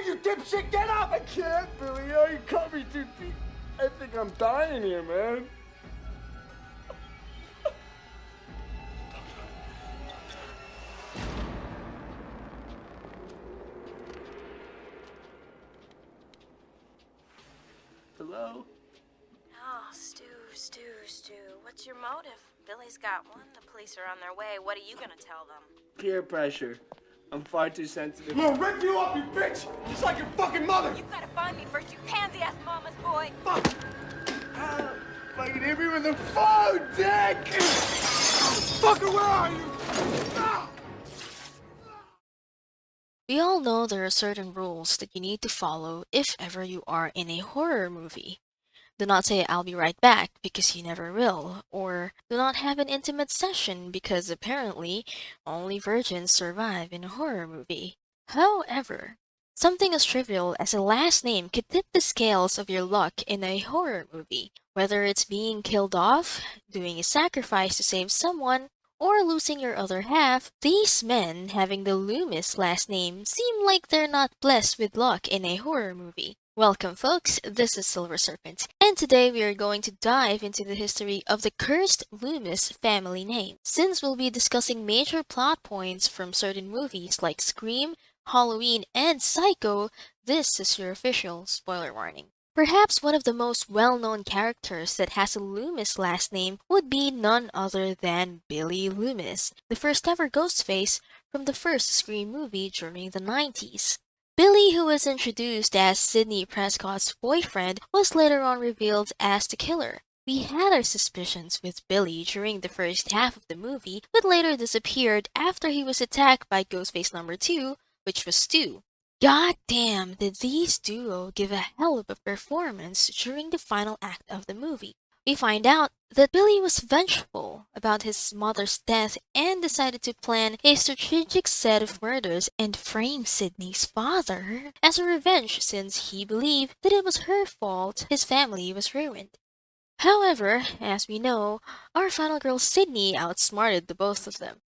you dipshit! Get up! I can't, Billy. Oh, you cut me too deep. I think I'm dying here, man. Hello? Oh, Stu. What's your motive? Billy's got one. The police are on their way. What are you gonna tell them? Peer pressure. I'm far too sensitive. I'm gonna rip you up, you bitch! Just like your fucking mother! You gotta find me first, you pansy-ass mama's boy! Fuck! Fucking hit me with the phone, dick! Fucker, where are you? Ah! We all know there are certain rules that you need to follow if ever you are in a horror movie. Do not say "I'll be right back" because you never will, or do not have an intimate session because apparently only virgins survive in a horror movie. However, something as trivial as a last name could tip the scales of your luck in a horror movie, whether it's being killed off, doing a sacrifice to save someone, or losing your other half. These men having the Loomis last name seem like they're not blessed with luck in a horror movie. Welcome folks, this is Silver Serpent, and today we are going to dive into the history of the cursed Loomis family name. Since we'll be discussing major plot points from certain movies like Scream, Halloween, and Psycho, this is your official spoiler warning. Perhaps one of the most well-known characters that has a Loomis last name would be none other than Billy Loomis, the first ever Ghostface from the first Scream movie during the 90s. Billy, who was introduced as Sidney Prescott's boyfriend, was later on revealed as the killer. We had our suspicions with Billy during the first half of the movie, but later disappeared after he was attacked by Ghostface number 2, which was Stu. God damn, did these duo give a hell of a performance during the final act of the movie. We find out that Billy was vengeful about his mother's death and decided to plan a strategic set of murders and frame Sidney's father as a revenge since he believed that it was her fault his family was ruined. However, as we know, our final girl Sidney outsmarted the both of them.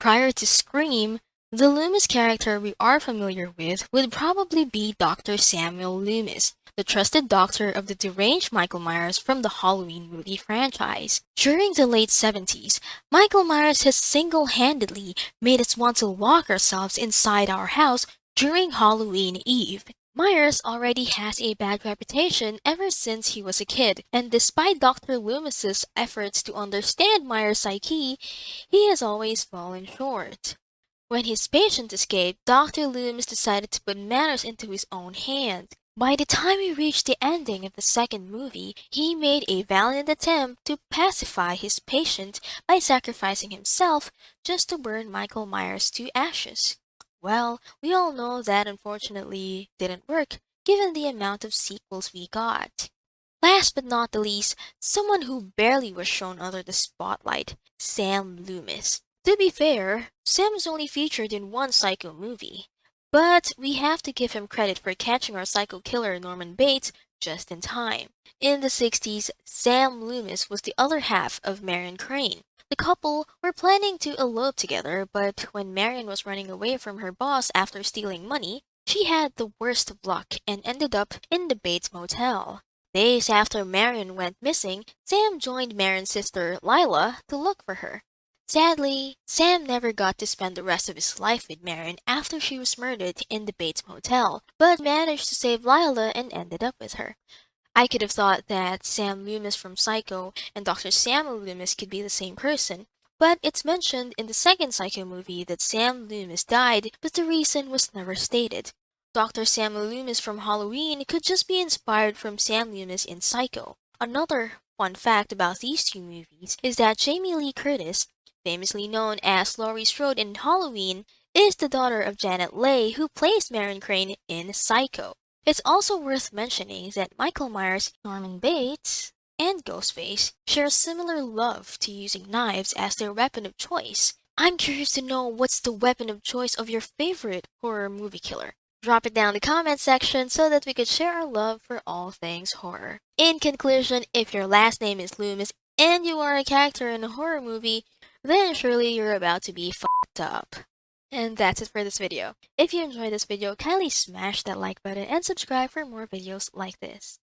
Prior to Scream, the Loomis character we are familiar with would probably be Dr. Samuel Loomis, the trusted doctor of the deranged Michael Myers from the Halloween movie franchise. During the late 70s, Michael Myers has single-handedly made us want to lock ourselves inside our house during Halloween Eve. Myers already has a bad reputation ever since he was a kid, and despite Dr. Loomis's efforts to understand Myers' psyche, he has always fallen short. When his patient escaped, Dr. Loomis decided to put matters into his own hands. By the time we reached the ending of the second movie, he made a valiant attempt to pacify his patient by sacrificing himself just to burn Michael Myers to ashes. Well, we all know that unfortunately didn't work, given the amount of sequels we got. Last but not the least, someone who barely was shown under the spotlight, Sam Loomis. To be fair, Sam was only featured in one Psycho movie, but we have to give him credit for catching our psycho killer Norman Bates just in time. In the 60s, Sam Loomis was the other half of Marion Crane. The couple were planning to elope together, but when Marion was running away from her boss after stealing money, she had the worst of luck and ended up in the Bates Motel. Days after Marion went missing, Sam joined Marion's sister Lila to look for her. Sadly, Sam never got to spend the rest of his life with Marion after she was murdered in the Bates Motel, but managed to save Lila and ended up with her. I could have thought that Sam Loomis from Psycho and Dr. Samuel Loomis could be the same person, but it's mentioned in the second Psycho movie that Sam Loomis died, but the reason was never stated. Dr. Samuel Loomis from Halloween could just be inspired from Sam Loomis in Psycho. Another fun fact about these two movies is that Jamie Lee Curtis, famously known as Laurie Strode in Halloween, is the daughter of Janet Leigh, who plays Marion Crane in Psycho. It's also worth mentioning that Michael Myers, Norman Bates, and Ghostface share a similar love to using knives as their weapon of choice. I'm curious to know what's the weapon of choice of your favorite horror movie killer. Drop it down in the comment section so that we could share our love for all things horror. In conclusion, if your last name is Loomis and you are a character in a horror movie, then surely you're about to be fucked up. And that's it for this video. If you enjoyed this video, kindly smash that like button and subscribe for more videos like this.